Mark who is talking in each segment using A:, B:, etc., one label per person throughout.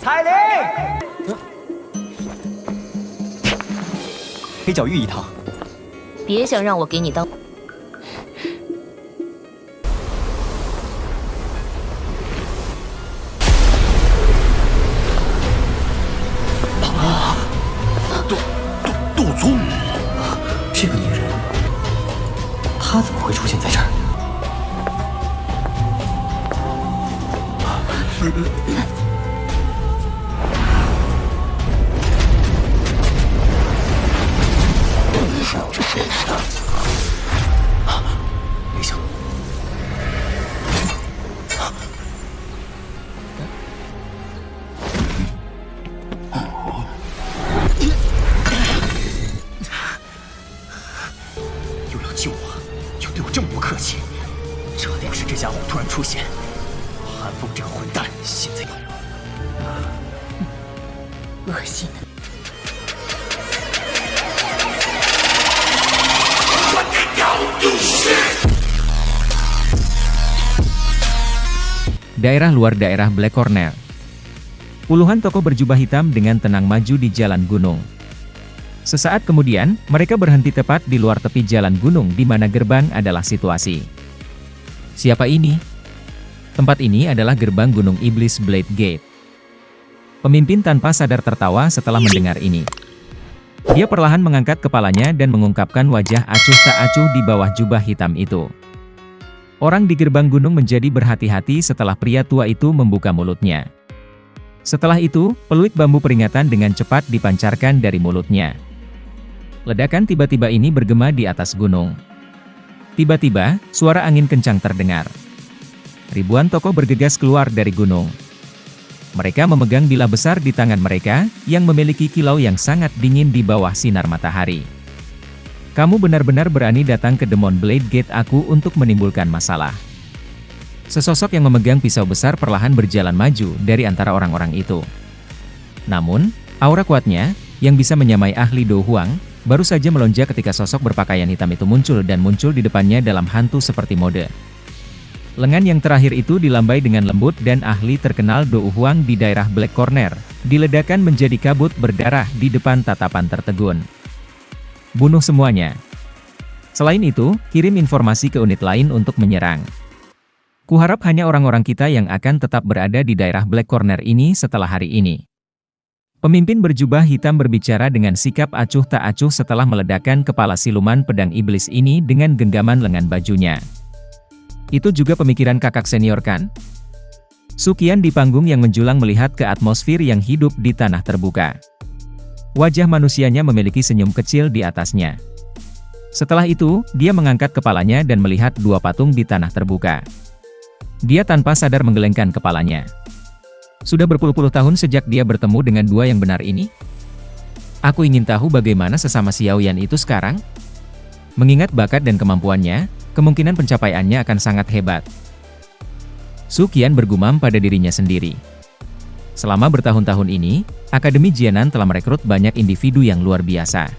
A: 彩铃，黑角玉一趟。
B: 别想让我给你当。
A: 杜宗，这个女人，她怎么会出现在这儿？别想！又要救我，又对我这么不客气，这定是这家伙突然出现。韩风这个混蛋，现在
B: 恶心的。
C: Daerah luar daerah Black Corner. Puluhan tokoh berjubah hitam dengan tenang maju di jalan gunung. Sesaat kemudian, mereka berhenti tepat di luar tepi jalan gunung di mana gerbang adalah situasi. Siapa ini? Tempat ini adalah gerbang Gunung Iblis Blade Gate. Pemimpin tanpa sadar tertawa setelah mendengar ini. Dia perlahan mengangkat kepalanya dan mengungkapkan wajah acuh tak acuh di bawah jubah hitam itu. Orang di gerbang gunung menjadi berhati-hati setelah pria tua itu membuka mulutnya. Setelah itu, peluit bambu peringatan dengan cepat dipancarkan dari mulutnya. Ledakan tiba-tiba ini bergema di atas gunung. Tiba-tiba, suara angin kencang terdengar. Ribuan tokoh bergegas keluar dari gunung. Mereka memegang bilah besar di tangan mereka, yang memiliki kilau yang sangat dingin di bawah sinar matahari. Kamu benar-benar berani datang ke Demon Blade Gate aku untuk menimbulkan masalah. Sesosok yang memegang pisau besar perlahan berjalan maju dari antara orang-orang itu. Namun, aura kuatnya, yang bisa menyamai ahli Do Huang, baru saja melonjak ketika sosok berpakaian hitam itu muncul dan muncul di depannya dalam hantu seperti mode. Lengan yang terakhir itu dilambai dengan lembut dan ahli terkenal Do Huang di daerah Black Corner, diledakkan menjadi kabut berdarah di depan tatapan tertegun. Bunuh semuanya. Selain itu, kirim informasi ke unit lain untuk menyerang. Kuharap hanya orang-orang kita yang akan tetap berada di daerah Black Corner ini setelah hari ini. Pemimpin berjubah hitam berbicara dengan sikap acuh tak acuh setelah meledakkan kepala siluman pedang iblis ini dengan genggaman lengan bajunya. Itu juga pemikiran kakak senior kan? Sukian di panggung yang menjulang melihat ke atmosfer yang hidup di tanah terbuka. Wajah manusianya memiliki senyum kecil di atasnya. Setelah itu, dia mengangkat kepalanya dan melihat dua patung di tanah terbuka. Dia tanpa sadar menggelengkan kepalanya. Sudah berpuluh-puluh tahun sejak dia bertemu dengan dua yang benar ini? Aku ingin tahu bagaimana sesama Xiaoyan itu sekarang? Mengingat bakat dan kemampuannya, kemungkinan pencapaiannya akan sangat hebat. Sukian bergumam pada dirinya sendiri. Selama bertahun-tahun ini, Akademi Jianan telah merekrut banyak individu yang luar biasa.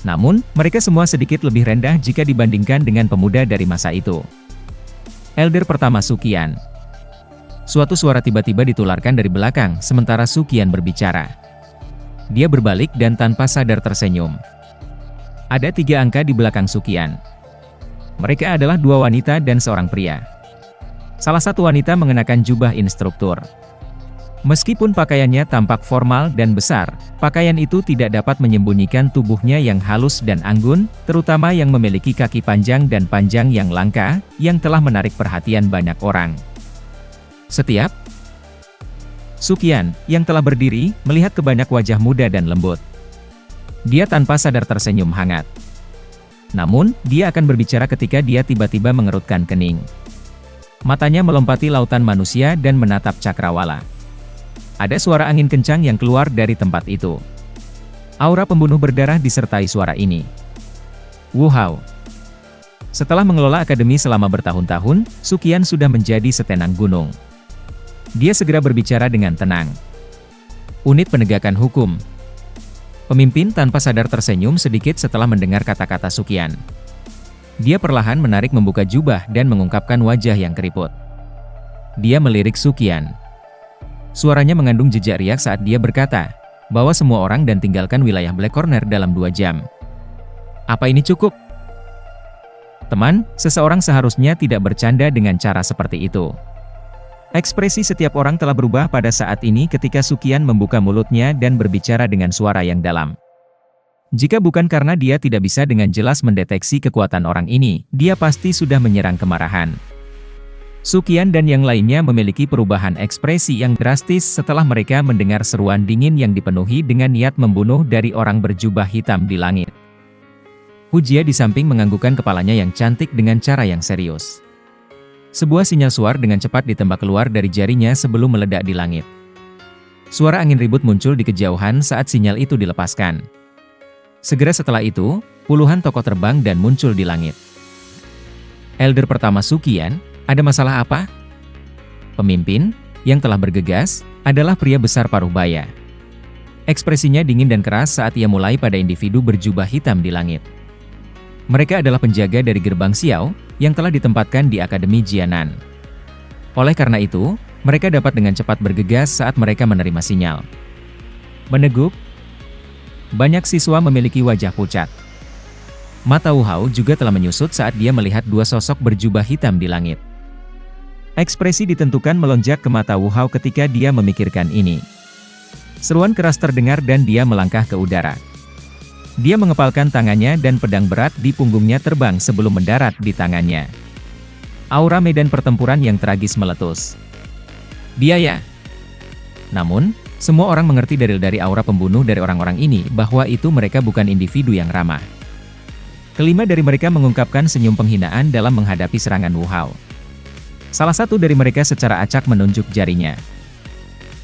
C: Namun, mereka semua sedikit lebih rendah jika dibandingkan dengan pemuda dari masa itu. Elder pertama Sukian. Suatu suara tiba-tiba ditularkan dari belakang sementara Sukian berbicara. Dia berbalik dan tanpa sadar tersenyum. Ada 3 angka di belakang Sukian. Mereka adalah 2 wanita dan seorang pria. Salah satu wanita mengenakan jubah instruktur. Meskipun pakaiannya tampak formal dan besar, pakaian itu tidak dapat menyembunyikan tubuhnya yang halus dan anggun, terutama yang memiliki kaki panjang dan panjang yang langka, yang telah menarik perhatian banyak orang. Setiap Sukian, yang telah berdiri, melihat ke banyak wajah muda dan lembut. Dia tanpa sadar tersenyum hangat. Namun, dia akan berbicara ketika dia tiba-tiba mengerutkan kening. Matanya melompati lautan manusia dan menatap cakrawala. Ada suara angin kencang yang keluar dari tempat itu. Aura pembunuh berdarah disertai suara ini. Wow! Setelah mengelola akademi selama bertahun-tahun, Sukian sudah menjadi setenang gunung. Dia segera berbicara dengan tenang. Unit penegakan hukum. Pemimpin tanpa sadar tersenyum sedikit setelah mendengar kata-kata Sukian. Dia perlahan menarik membuka jubah dan mengungkapkan wajah yang keriput. Dia melirik Sukian. Suaranya mengandung jejak riak saat dia berkata, "Bawa semua orang dan tinggalkan wilayah Black Corner dalam 2 jam." Apa ini cukup? Teman, seseorang seharusnya tidak bercanda dengan cara seperti itu. Ekspresi setiap orang telah berubah pada saat ini ketika Sukian membuka mulutnya dan berbicara dengan suara yang dalam. Jika bukan karena dia tidak bisa dengan jelas mendeteksi kekuatan orang ini, dia pasti sudah menyerang kemarahan. Sukian dan yang lainnya memiliki perubahan ekspresi yang drastis setelah mereka mendengar seruan dingin yang dipenuhi dengan niat membunuh dari orang berjubah hitam di langit. Hujia di samping menganggukkan kepalanya yang cantik dengan cara yang serius. Sebuah sinyal suar dengan cepat ditembak keluar dari jarinya sebelum meledak di langit. Suara angin ribut muncul di kejauhan saat sinyal itu dilepaskan. Segera setelah itu, puluhan tokoh terbang dan muncul di langit. Elder pertama Sukian, ada masalah apa? Pemimpin, yang telah bergegas, adalah pria besar paruh baya. Ekspresinya dingin dan keras saat ia mulai pada individu berjubah hitam di langit. Mereka adalah penjaga dari gerbang Xiao, yang telah ditempatkan di Akademi Jianan. Oleh karena itu, mereka dapat dengan cepat bergegas saat mereka menerima sinyal. Meneguk, banyak siswa memiliki wajah pucat. Mata Wu Hao juga telah menyusut saat dia melihat 2 sosok berjubah hitam di langit. Ekspresi ditentukan melonjak ke mata Wu Hao ketika dia memikirkan ini. Seruan keras terdengar dan dia melangkah ke udara. Dia mengepalkan tangannya dan pedang berat di punggungnya terbang sebelum mendarat di tangannya. Aura medan pertempuran yang tragis meletus. Biaya. Namun, semua orang mengerti dari aura pembunuh dari orang-orang ini bahwa itu mereka bukan individu yang ramah. Kelima dari mereka mengungkapkan senyum penghinaan dalam menghadapi serangan Wu Hao. Salah satu dari mereka secara acak menunjuk jarinya.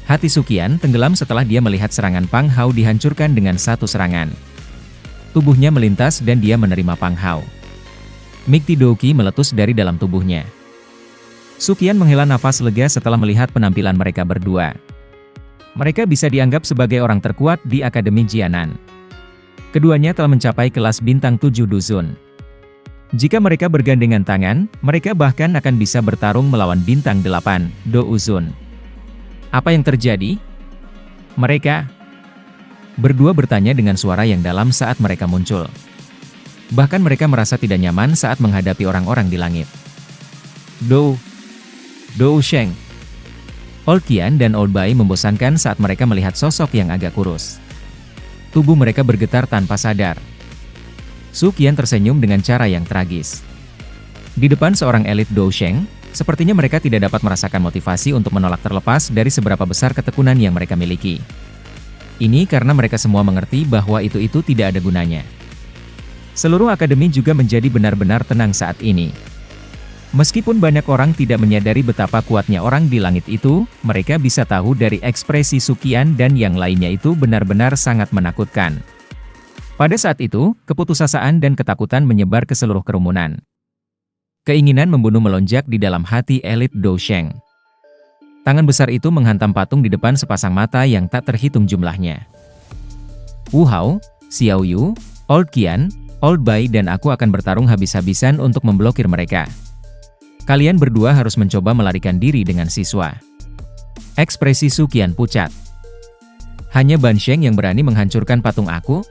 C: Hati Sukian tenggelam setelah dia melihat serangan Pang Hao dihancurkan dengan satu serangan. Tubuhnya melintas dan dia menerima Pang Hao. Mikti Douki meletus dari dalam tubuhnya. Sukian menghela nafas lega setelah melihat penampilan mereka berdua. Mereka bisa dianggap sebagai orang terkuat di Akademi Jianan. Keduanya telah mencapai kelas bintang 7 Duzun. Jika mereka bergandengan tangan, mereka bahkan akan bisa bertarung melawan bintang 8, Do Uzun. Apa yang terjadi? Mereka berdua bertanya dengan suara yang dalam saat mereka muncul. Bahkan mereka merasa tidak nyaman saat menghadapi orang-orang di langit. Do Sheng. Old Qian dan Old Bai membosankan saat mereka melihat sosok yang agak kurus. Tubuh mereka bergetar tanpa sadar. Sukian tersenyum dengan cara yang tragis. Di depan seorang elit Do Sheng, sepertinya mereka tidak dapat merasakan motivasi untuk menolak terlepas dari seberapa besar ketekunan yang mereka miliki. Ini karena mereka semua mengerti bahwa itu tidak ada gunanya. Seluruh akademi juga menjadi benar-benar tenang saat ini. Meskipun banyak orang tidak menyadari betapa kuatnya orang di langit itu, mereka bisa tahu dari ekspresi Sukian dan yang lainnya itu benar-benar sangat menakutkan. Pada saat itu, keputusasaan dan ketakutan menyebar ke seluruh kerumunan. Keinginan membunuh melonjak di dalam hati elit Do Sheng. Tangan besar itu menghantam patung di depan sepasang mata yang tak terhitung jumlahnya. Wu Hao, Xiao Yu, Old Qian, Old Bai dan aku akan bertarung habis-habisan untuk memblokir mereka. Kalian berdua harus mencoba melarikan diri dengan siswa. Ekspresi Sukian pucat. Hanya Ban Sheng yang berani menghancurkan patung aku?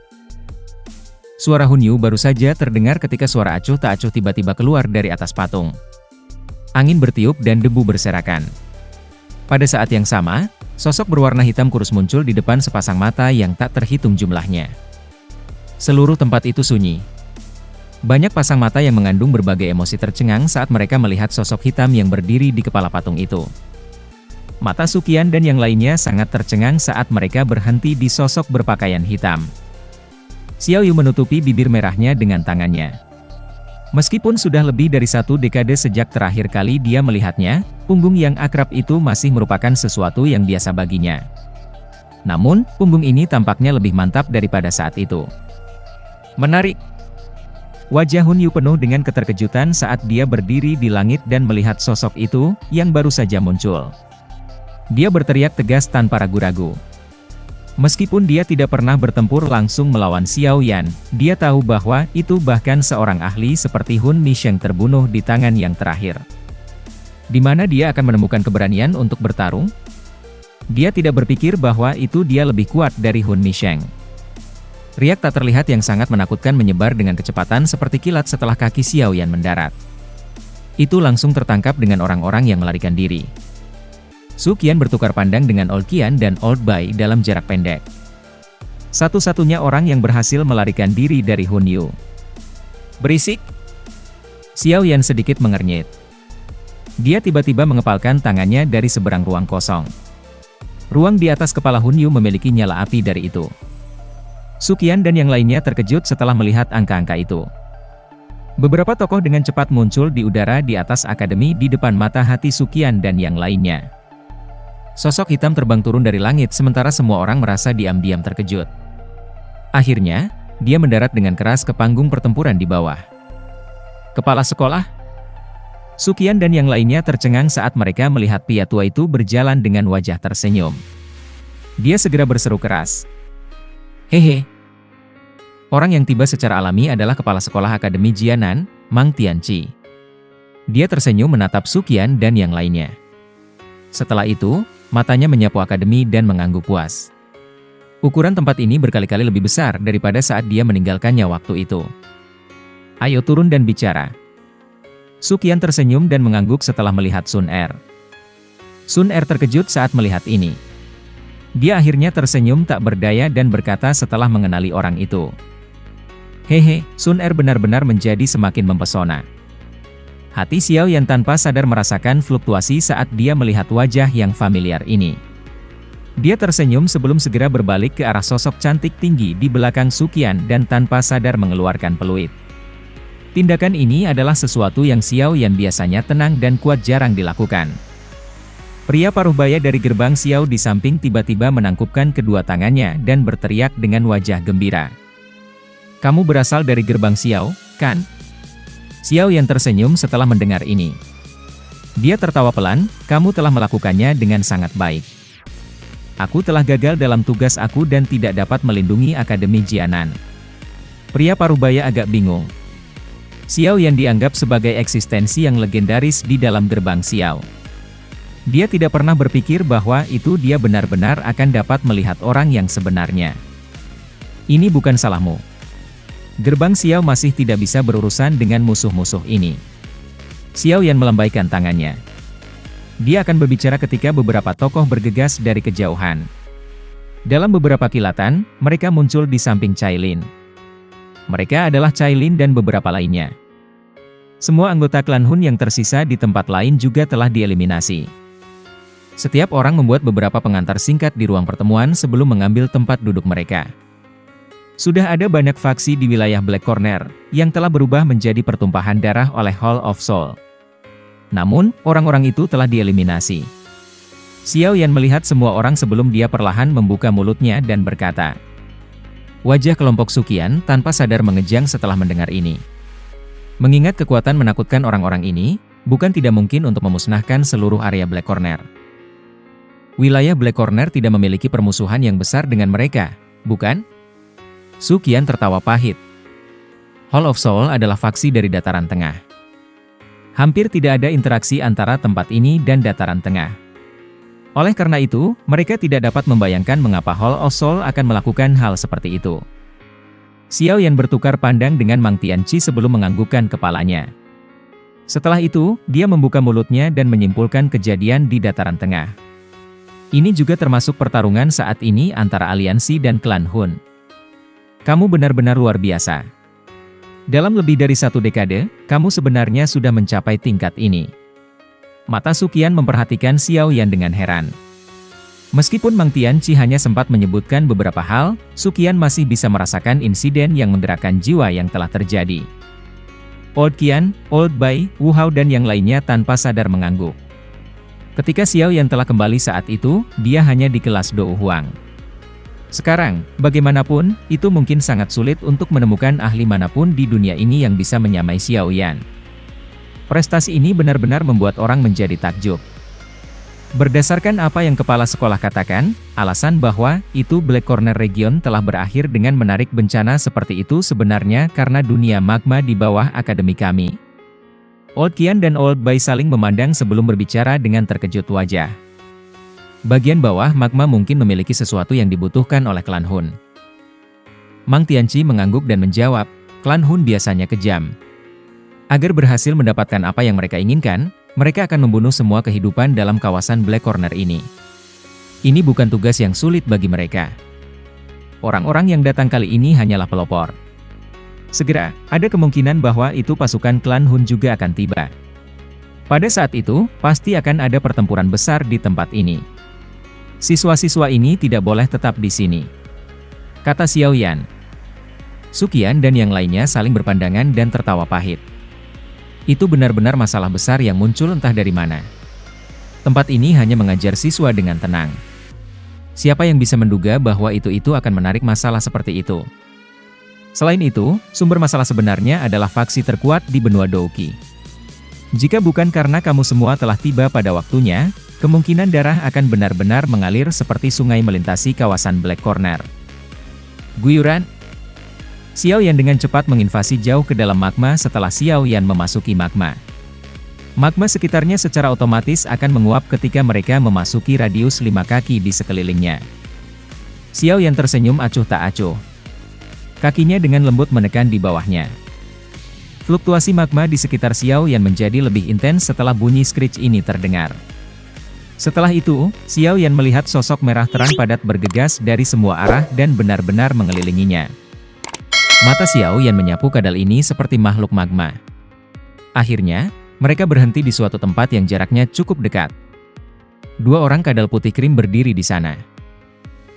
C: Suara Hun Yu baru saja terdengar ketika suara acuh tak acuh tiba-tiba keluar dari atas patung. Angin bertiup dan debu berserakan. Pada saat yang sama, sosok berwarna hitam kurus muncul di depan sepasang mata yang tak terhitung jumlahnya. Seluruh tempat itu sunyi. Banyak pasang mata yang mengandung berbagai emosi tercengang saat mereka melihat sosok hitam yang berdiri di kepala patung itu. Mata Sukian dan yang lainnya sangat tercengang saat mereka berhenti di sosok berpakaian hitam. Xiao Yu menutupi bibir merahnya dengan tangannya. Meskipun sudah lebih dari 1 dekade sejak terakhir kali dia melihatnya, punggung yang akrab itu masih merupakan sesuatu yang biasa baginya. Namun, punggung ini tampaknya lebih mantap daripada saat itu. Menarik. Wajah Hun Yu penuh dengan keterkejutan saat dia berdiri di langit dan melihat sosok itu, yang baru saja muncul. Dia berteriak tegas tanpa ragu-ragu. Meskipun dia tidak pernah bertempur langsung melawan Xiao Yan, dia tahu bahwa itu bahkan seorang ahli seperti Hun Nisheng terbunuh di tangan yang terakhir. Di mana dia akan menemukan keberanian untuk bertarung? Dia tidak berpikir bahwa itu dia lebih kuat dari Hun Misheng. Riak tak terlihat yang sangat menakutkan menyebar dengan kecepatan seperti kilat setelah kaki Xiao Yan mendarat. Itu langsung tertangkap dengan orang-orang yang melarikan diri. Su Qian bertukar pandang dengan Old Qian dan Old Bai dalam jarak pendek. Satu-satunya orang yang berhasil melarikan diri dari Hun Yu. Berisik! Xiao Yan sedikit mengernyit. Dia tiba-tiba mengepalkan tangannya dari seberang ruang kosong. Ruang di atas kepala Hun Yu memiliki nyala api dari itu. Su Qian dan yang lainnya terkejut setelah melihat angka-angka itu. Beberapa tokoh dengan cepat muncul di udara di atas akademi di depan mata hati Su Qian dan yang lainnya. Sosok hitam terbang turun dari langit sementara semua orang merasa diam-diam terkejut. Akhirnya, dia mendarat dengan keras ke panggung pertempuran di bawah. Kepala sekolah? Su Qian dan yang lainnya tercengang saat mereka melihat pria tua itu berjalan dengan wajah tersenyum. Dia segera berseru keras. Hehe. Orang yang tiba secara alami adalah kepala sekolah Akademi Jianan, Mang Tianqi. Dia tersenyum menatap Su Qian dan yang lainnya. Setelah itu, matanya menyapu akademi dan mengangguk puas. Ukuran tempat ini berkali-kali lebih besar daripada saat dia meninggalkannya waktu itu. Ayo turun dan bicara. Su Qian tersenyum dan mengangguk setelah melihat Sun Er. Sun Er terkejut saat melihat ini. Dia akhirnya tersenyum tak berdaya dan berkata setelah mengenali orang itu. Hehe, Sun Er benar-benar menjadi semakin mempesona. Hati Xiao Yan tanpa sadar merasakan fluktuasi saat dia melihat wajah yang familiar ini. Dia tersenyum sebelum segera berbalik ke arah sosok cantik tinggi di belakang Su Qian dan tanpa sadar mengeluarkan peluit. Tindakan ini adalah sesuatu yang Xiao Yan biasanya tenang dan kuat jarang dilakukan. Pria paruh baya dari gerbang Xiao di samping tiba-tiba menangkupkan kedua tangannya dan berteriak dengan wajah gembira. Kamu berasal dari gerbang Xiao, kan? Xiao Yan tersenyum setelah mendengar ini. Dia tertawa pelan, kamu telah melakukannya dengan sangat baik. Aku telah gagal dalam tugas aku dan tidak dapat melindungi Akademi Jianan. Pria paruh baya agak bingung. Xiao Yan dianggap sebagai eksistensi yang legendaris di dalam gerbang Xiao. Dia tidak pernah berpikir bahwa itu dia benar-benar akan dapat melihat orang yang sebenarnya. Ini bukan salahmu. Gerbang Xiao masih tidak bisa berurusan dengan musuh-musuh ini. Xiao Yan melambaikan tangannya. Dia akan berbicara ketika beberapa tokoh bergegas dari kejauhan. Dalam beberapa kilatan, mereka muncul di samping Cailin. Mereka adalah Cailin dan beberapa lainnya. Semua anggota klan Hun yang tersisa di tempat lain juga telah dieliminasi. Setiap orang membuat beberapa pengantar singkat di ruang pertemuan sebelum mengambil tempat duduk mereka. Sudah ada banyak faksi di wilayah Black Corner, yang telah berubah menjadi pertumpahan darah oleh Hall of Soul. Namun, orang-orang itu telah dieliminasi. Xiao Yan melihat semua orang sebelum dia perlahan membuka mulutnya dan berkata. Wajah kelompok Su Qian tanpa sadar mengejang setelah mendengar ini. Mengingat kekuatan menakutkan orang-orang ini, bukan tidak mungkin untuk memusnahkan seluruh area Black Corner. Wilayah Black Corner tidak memiliki permusuhan yang besar dengan mereka, bukan? Su Qian tertawa pahit. Hall of Soul adalah faksi dari Dataran Tengah. Hampir tidak ada interaksi antara tempat ini dan Dataran Tengah. Oleh karena itu, mereka tidak dapat membayangkan mengapa Hall of Soul akan melakukan hal seperti itu. Xiao Yan bertukar pandang dengan Mang Tianqi sebelum menganggukkan kepalanya. Setelah itu, dia membuka mulutnya dan menyimpulkan kejadian di Dataran Tengah. Ini juga termasuk pertarungan saat ini antara aliansi dan klan Hun. Kamu benar-benar luar biasa. Dalam lebih dari 1 dekade, kamu sebenarnya sudah mencapai tingkat ini. Mata Su Qian memperhatikan Xiao Yan dengan heran. Meskipun Mang Tianqi hanya sempat menyebutkan beberapa hal, Su Qian masih bisa merasakan insiden yang menderakan jiwa yang telah terjadi. Old Qian, Old Bai, Wu Hao dan yang lainnya tanpa sadar mengangguk. Ketika Xiao Yan telah kembali saat itu, dia hanya di kelas Dou Huang. Sekarang, bagaimanapun, itu mungkin sangat sulit untuk menemukan ahli manapun di dunia ini yang bisa menyamai Xiao Yan. Prestasi ini benar-benar membuat orang menjadi takjub. Berdasarkan apa yang kepala sekolah katakan, alasan bahwa itu Black Corner Region telah berakhir dengan menarik bencana seperti itu sebenarnya karena dunia magma di bawah akademi kami. Old Qian dan Old Bai saling memandang sebelum berbicara dengan terkejut wajah. Bagian bawah magma mungkin memiliki sesuatu yang dibutuhkan oleh klan Hun. Mang Tianqi mengangguk dan menjawab, klan Hun biasanya kejam. Agar berhasil mendapatkan apa yang mereka inginkan, mereka akan membunuh semua kehidupan dalam kawasan Black Corner ini. Ini bukan tugas yang sulit bagi mereka. Orang-orang yang datang kali ini hanyalah pelopor. Segera, ada kemungkinan bahwa itu pasukan klan Hun juga akan tiba. Pada saat itu, pasti akan ada pertempuran besar di tempat ini. Siswa-siswa ini tidak boleh tetap di sini, kata Xiao Yan. Suqian dan yang lainnya saling berpandangan dan tertawa pahit. Itu benar-benar masalah besar yang muncul entah dari mana. Tempat ini hanya mengajar siswa dengan tenang. Siapa yang bisa menduga bahwa itu akan menarik masalah seperti itu? Selain itu, sumber masalah sebenarnya adalah faksi terkuat di benua Douqi. Jika bukan karena kamu semua telah tiba pada waktunya, kemungkinan darah akan benar-benar mengalir seperti sungai melintasi kawasan Black Corner. Guyuran. Xiao Yan dengan cepat menginvasi jauh ke dalam magma setelah Xiao Yan memasuki magma. Magma sekitarnya secara otomatis akan menguap ketika mereka memasuki radius 5 kaki di sekelilingnya. Xiao Yan tersenyum acuh tak acuh. Kakinya dengan lembut menekan di bawahnya. Fluktuasi magma di sekitar Xiao Yan menjadi lebih intens setelah bunyi screech ini terdengar. Setelah itu, Xiao Yan melihat sosok merah terang padat bergegas dari semua arah dan benar-benar mengelilinginya. Mata Xiao Yan menyapu kadal ini seperti makhluk magma. Akhirnya, mereka berhenti di suatu tempat yang jaraknya cukup dekat. Dua orang kadal putih krim berdiri di sana.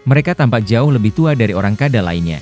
C: Mereka tampak jauh lebih tua dari orang kadal lainnya.